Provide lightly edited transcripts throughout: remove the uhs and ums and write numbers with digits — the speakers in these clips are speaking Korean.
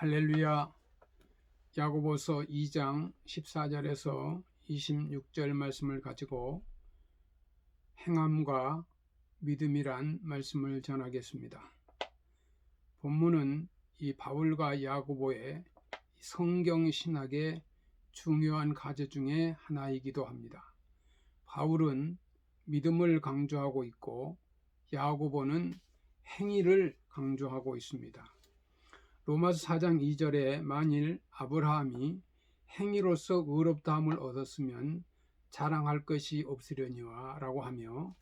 할렐루야. 야고보서 2장 14절에서 26절 말씀을 가지고 행함과 믿음이란 말씀을 전하겠습니다. 본문은 이 바울과 야고보의 성경 신학의 중요한 과제 중에 하나이기도 합니다. 바울은 믿음을 강조하고 있고 야고보는 행위를 강조하고 있습니다. 로마서 4장 2절에 만일 아브라함이 행위로서 의롭다함을 얻었으면 자랑할 것이 없으려니와 라고 하며,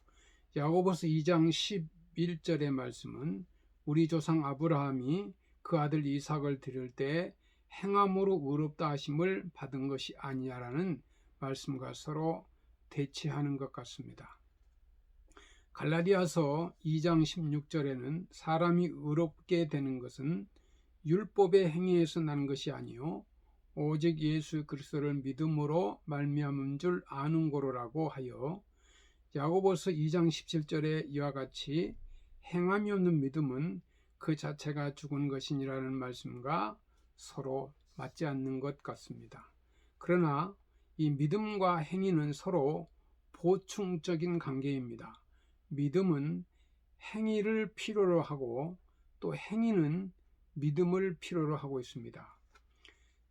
야고보서 2장 11절의 말씀은 우리 조상 아브라함이 그 아들 이삭을 드릴 때 행함으로 의롭다 하심을 받은 것이 아니냐라는 말씀과 서로 대치하는 것 같습니다. 갈라디아서 2장 16절에는 사람이 의롭게 되는 것은 율법의 행위에서 난 것이 아니요 오직 예수 그리스도를 믿음으로 말미암은 줄 아는 고로라고 하여, 야고보서 2장 17절에 이와 같이 행함이 없는 믿음은 그 자체가 죽은 것이니라는 말씀과 서로 맞지 않는 것 같습니다. 그러나 이 믿음과 행위는 서로 보충적인 관계입니다. 믿음은 행위를 필요로 하고 또 행위는 믿음을 필요로 하고 있습니다.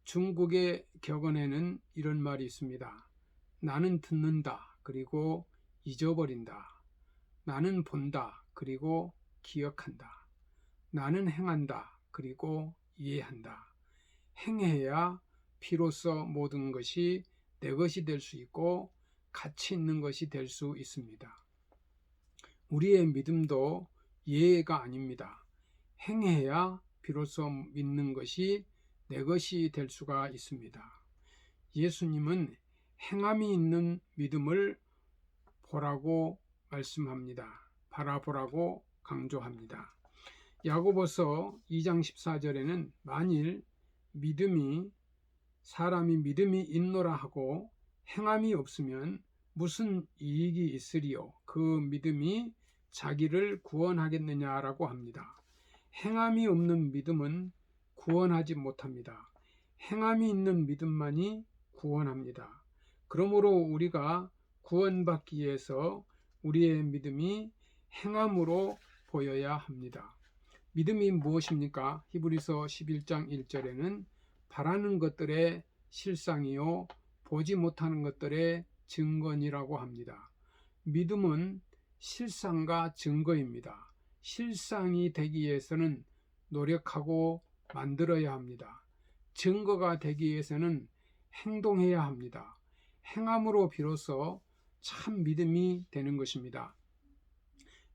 중국의 격언에는 이런 말이 있습니다. 나는 듣는다, 그리고 잊어버린다. 나는 본다, 그리고 기억한다. 나는 행한다, 그리고 이해한다. 행해야 비로소 모든 것이 내 것이 될 수 있고 가치 있는 것이 될 수 있습니다. 우리의 믿음도 예가 아닙니다. 행해야 비로소 믿는 것이 내 것이 될 수가 있습니다. 예수님은 행함이 있는 믿음을 보라고 말씀합니다. 바라보라고 강조합니다. 야고보서 2장 14절에는 만일 사람이 믿음이 있노라 하고 행함이 없으면 무슨 이익이 있으리요? 그 믿음이 자기를 구원하겠느냐라고 합니다. 행함이 없는 믿음은 구원하지 못합니다. 행함이 있는 믿음만이 구원합니다. 그러므로 우리가 구원받기 위해서 우리의 믿음이 행함으로 보여야 합니다. 믿음이 무엇입니까? 히브리서 11장 1절에는 바라는 것들의 실상이요 보지 못하는 것들의 증거니라고 합니다. 믿음은 실상과 증거입니다. 실상이 되기 위해서는 노력하고 만들어야 합니다. 증거가 되기 위해서는 행동해야 합니다. 행함으로 비로소 참 믿음이 되는 것입니다.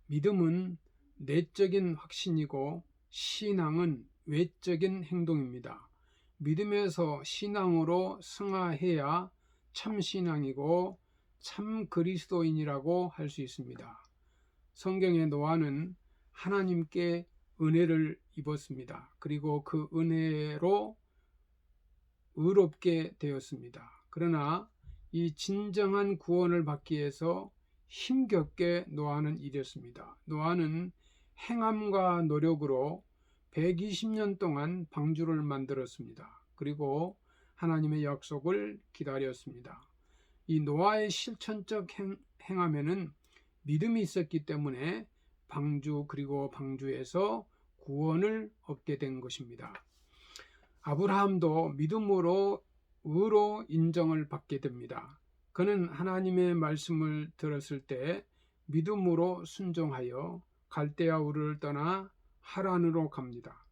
믿음은 내적인 확신이고 신앙은 외적인 행동입니다. 믿음에서 신앙으로 승화해야 참 신앙이고 참 그리스도인이라고 할 수 있습니다. 성경의 노아는 하나님께 은혜를 입었습니다. 그리고 그 은혜로 의롭게 되었습니다. 그러나 이 진정한 구원을 받기 위해서 힘겹게 노아는 일했습니다. 노아는 행함과 노력으로 120년 동안 방주를 만들었습니다. 그리고 하나님의 약속을 기다렸습니다. 이 노아의 실천적 행함에는 믿음이 있었기 때문에 방주 그리고 방주에서 구원을 얻게 된 것입니다. 아브라함도 믿음으로 의로 인정을 받게 됩니다. 그는 하나님의 말씀을 들었을 때 믿음으로 순종하여 갈대아 우르를 떠나 하란으로 갑니다.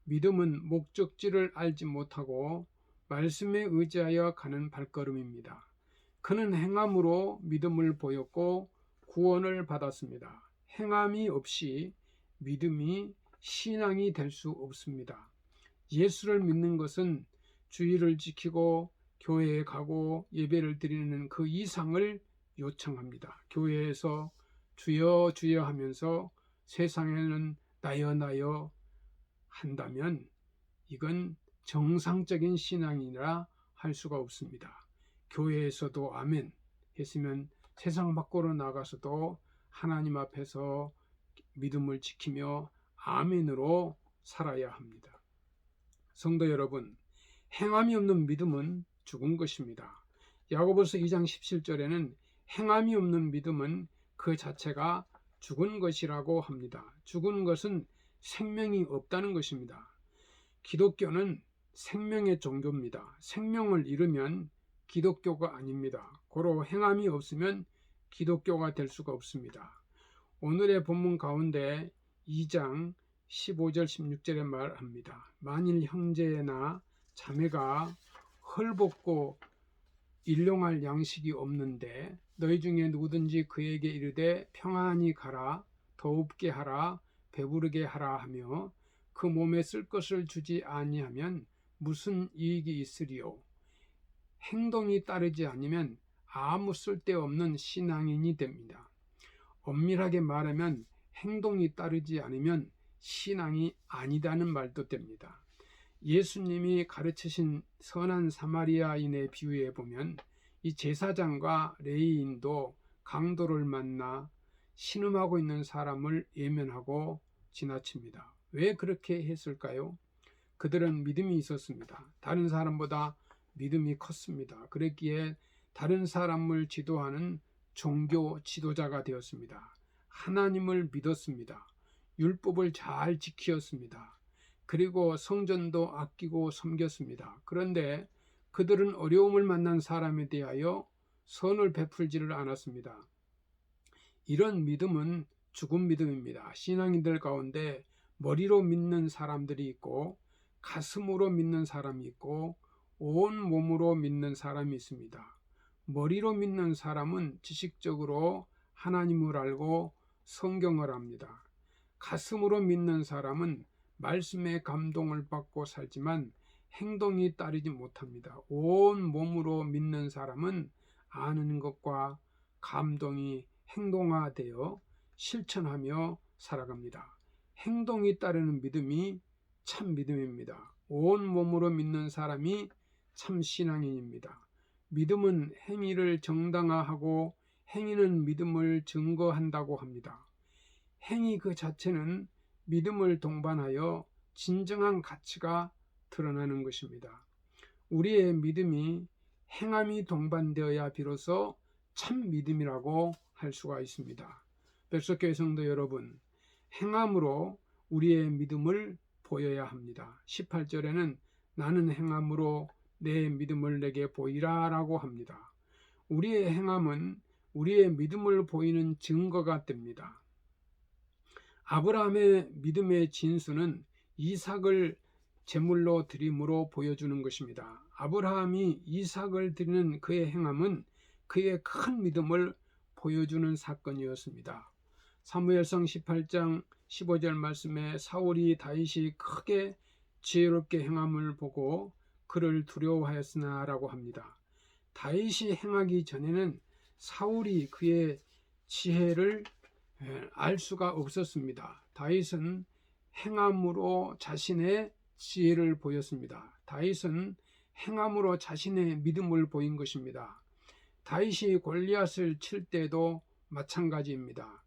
믿음은 목적지를 알지 못하고 말씀에 의지하여 가는 발걸음입니다. 그는 행함으로 믿음을 보였고 구원을 받았습니다. 행함이 없이 믿음이 신앙이 될 수 없습니다. 예수를 믿는 것은 주의를 지키고 교회에 가고 예배를 드리는 그 이상을 요청합니다. 교회에서 주여 주여 하면서 세상에는 나여 나여 한다면 이건 정상적인 신앙이라 할 수가 없습니다. 교회에서도 아멘 했으면 세상 밖으로 나가서도 하나님 앞에서 믿음을 지키며 아멘으로 살아야 합니다. 성도 여러분, 행함이 없는 믿음은 죽은 것입니다. 야고보서 2장 17절에는 행함이 없는 믿음은 그 자체가 죽은 것이라고 합니다. 죽은 것은 생명이 없다는 것입니다. 기독교는 생명의 종교입니다. 생명을 잃으면 기독교가 아닙니다. 고로 행함이 없으면 기독교가 될 수가 없습니다. 오늘의 본문 가운데 2장 15절 16절에 말합니다. 만일 형제나 자매가 헐벗고 일용할 양식이 없는데 너희 중에 누구든지 그에게 이르되 평안히 가라, 더웁게 하라, 배부르게 하라 하며 그 몸에 쓸 것을 주지 아니하면 무슨 이익이 있으리요? 행동이 따르지 않으면 아무 쓸데없는 신앙인이 됩니다. 엄밀하게 말하면 행동이 따르지 않으면 신앙이 아니다는 말도 됩니다. 예수님이 가르치신 선한 사마리아인의 비유에 보면 이 제사장과 레위인도 강도를 만나 신음하고 있는 사람을 예면하고 지나칩니다. 왜 그렇게 했을까요? 그들은 믿음이 있었습니다. 다른 사람보다 믿음이 컸습니다. 그랬기에 다른 사람을 지도하는 종교 지도자가 되었습니다. 하나님을 믿었습니다. 율법을 잘 지키었습니다. 그리고 성전도 아끼고 섬겼습니다. 그런데 그들은 어려움을 만난 사람에 대하여 선을 베풀지를 않았습니다. 이런 믿음은 죽은 믿음입니다. 신앙인들 가운데 머리로 믿는 사람들이 있고 가슴으로 믿는 사람이 있고 온 몸으로 믿는 사람이 있습니다. 머리로 믿는 사람은 지식적으로 하나님을 알고 성경을 압니다. 가슴으로 믿는 사람은 말씀의 감동을 받고 살지만 행동이 따르지 못합니다. 온 몸으로 믿는 사람은 아는 것과 감동이 행동화되어 실천하며 살아갑니다. 행동이 따르는 믿음이 참 믿음입니다. 온 몸으로 믿는 사람이 참 신앙인입니다. 믿음은 행위를 정당화하고 행위는 믿음을 증거한다고 합니다. 행위 그 자체는 믿음을 동반하여 진정한 가치가 드러나는 것입니다. 우리의 믿음이 행함이 동반되어야 비로소 참 믿음이라고 할 수가 있습니다. 백석교회 성도 여러분, 행함으로 우리의 믿음을 보여야 합니다. 18절에는 나는 행함으로 내 믿음을 내게 보이라 라고 합니다. 우리의 행함은 우리의 믿음을 보이는 증거가 됩니다. 아브라함의 믿음의 진수는 이삭을 제물로 드림으로 보여주는 것입니다. 아브라함이 이삭을 드리는 그의 행함은 그의 큰 믿음을 보여주는 사건이었습니다. 사무엘상 18장 15절 말씀에 사울이 다윗이 크게 지혜롭게 행함을 보고 그를 두려워하였으나 라고 합니다. 다윗이 행하기 전에는 사울이 그의 지혜를 알 수가 없었습니다. 다윗은 행함으로 자신의 지혜를 보였습니다. 다윗은 행함으로 자신의 믿음을 보인 것입니다. 다윗이 골리앗을 칠 때도 마찬가지입니다.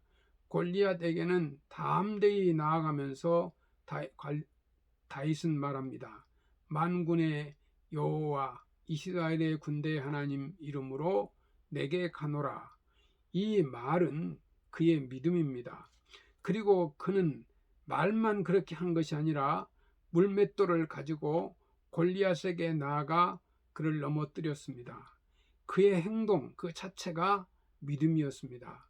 골리앗에게는 담대히 나아가면서 다윗은 말합니다. 만군의 여호와 이스라엘의 군대의 하나님 이름으로 내게 가노라. 이 말은 그의 믿음입니다. 그리고 그는 말만 그렇게 한 것이 아니라 물맷돌을 가지고 골리앗에게 나아가 그를 넘어뜨렸습니다. 그의 행동 그 자체가 믿음이었습니다.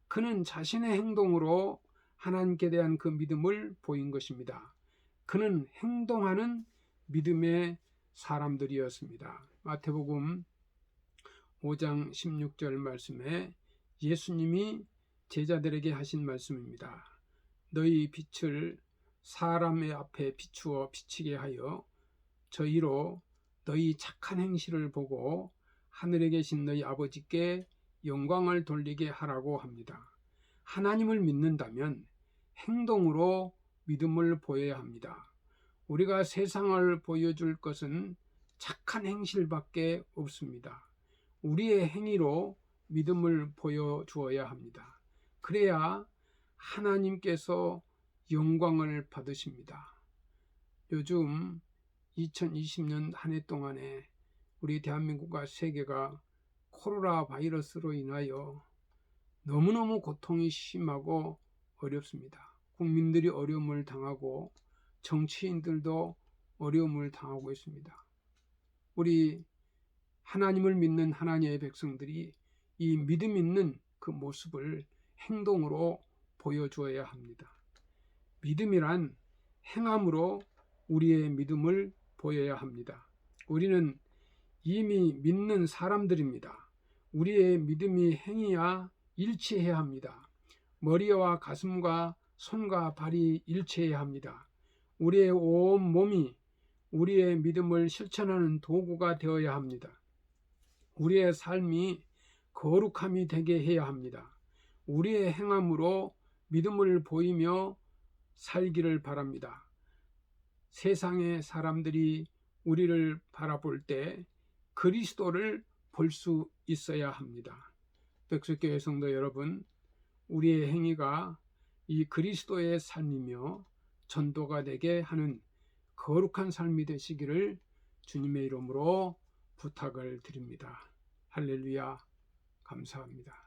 그는 자신의 행동으로 하나님께 대한 그 믿음을 보인 것입니다. 그는 행동하는 믿음의 사람들이었습니다. 마태복음 5장 16절 말씀에 예수님이 제자들에게 하신 말씀입니다. 너희 빛을 사람의 앞에 비추어 비치게 하여 저희로 너희 착한 행실을 보고 하늘에 계신 너희 아버지께 영광을 돌리게 하라고 합니다. 하나님을 믿는다면 행동으로 믿음을 보여야 합니다. 우리가 세상을 보여줄 것은 착한 행실밖에 없습니다. 우리의 행위로 믿음을 보여주어야 합니다. 그래야 하나님께서 영광을 받으십니다. 요즘 2020년 한 해 동안에 우리 대한민국과 세계가 코로나 바이러스로 인하여 너무너무 고통이 심하고 어렵습니다. 국민들이 어려움을 당하고 정치인들도 어려움을 당하고 있습니다. 우리 하나님을 믿는 하나님의 백성들이 이 믿음 있는 그 모습을 행동으로 보여주어야 합니다. 믿음이란 행함으로 우리의 믿음을 보여야 합니다. 우리는 이미 믿는 사람들입니다. 우리의 믿음이 행해야 일치해야 합니다. 머리와 가슴과 손과 발이 일치해야 합니다. 우리의 온 몸이 우리의 믿음을 실천하는 도구가 되어야 합니다. 우리의 삶이 거룩함이 되게 해야 합니다. 우리의 행함으로 믿음을 보이며 살기를 바랍니다. 세상의 사람들이 우리를 바라볼 때 그리스도를 볼 수 있어야 합니다. 백석교회 성도 여러분, 우리의 행위가 이 그리스도의 삶이며 전도가 되게 하는 거룩한 삶이 되시기를 주님의 이름으로 부탁을 드립니다. 할렐루야, 감사합니다.